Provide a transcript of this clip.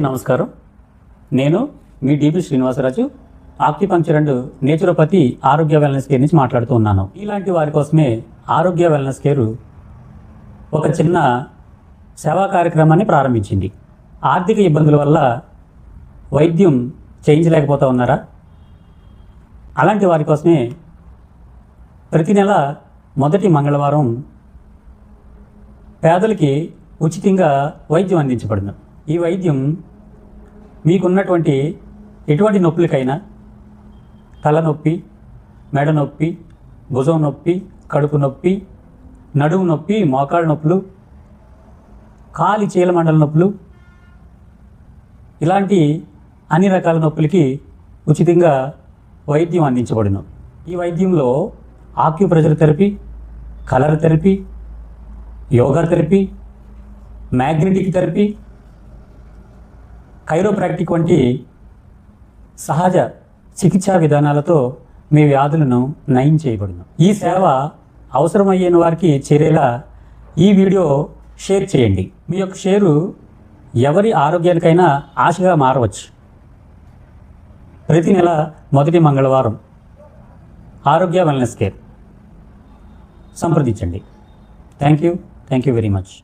నమస్కారం, నేను మీ D B Srinivasaraju, acupuncture and naturopathy Arogya wellness care నుంచి మాట్లాడుతూ ఉన్నాను. ఇలాంటి వారి కోసమే ఆరోగ్య వెల్నెస్ కేర్ ఒక చిన్న సేవా కార్యక్రమాన్ని ప్రారంభించింది. ఆర్థిక ఇబ్బందుల వల్ల వైద్యం చేయించలేకపోతూ ఉన్నారా? అలాంటి వారి కోసమే ప్రతి నెల మొదటి మంగళవారం పేదలకి ఉచితంగా వైద్యం అందించబడును. ఈ వైద్యం మీకున్నటువంటి ఎటువంటి నొప్పులకైనా, తలనొప్పి, మెడ నొప్పి, భుజం నొప్పి, కడుపు నొప్పి, నడుము నొప్పి, మోకాళ్ళ నొప్పులు, కాలి చీలమండల నొప్పులు, ఇలాంటి అన్ని రకాల నొప్పులకి ఉచితంగా వైద్యం అందించబడును. ఈ వైద్యంలో acupressure therapy, colour therapy, yoga therapy, magnetic therapy, chiropractic వంటి సహజ చికిత్సా విధానాలతో మీ వ్యాధులను నయం చేయబడును. ఈ సేవ అవసరమయ్యే వారికి చేరేలా ఈ వీడియో షేర్ చేయండి. మీ యొక్క షేరు ఎవరి ఆరోగ్యానికైనా ఆశగా మారవచ్చు. ప్రతి నెల మొదటి మంగళవారం ఆరోగ్య వెల్నెస్ కేర్ సంప్రదించండి. Thank you very much.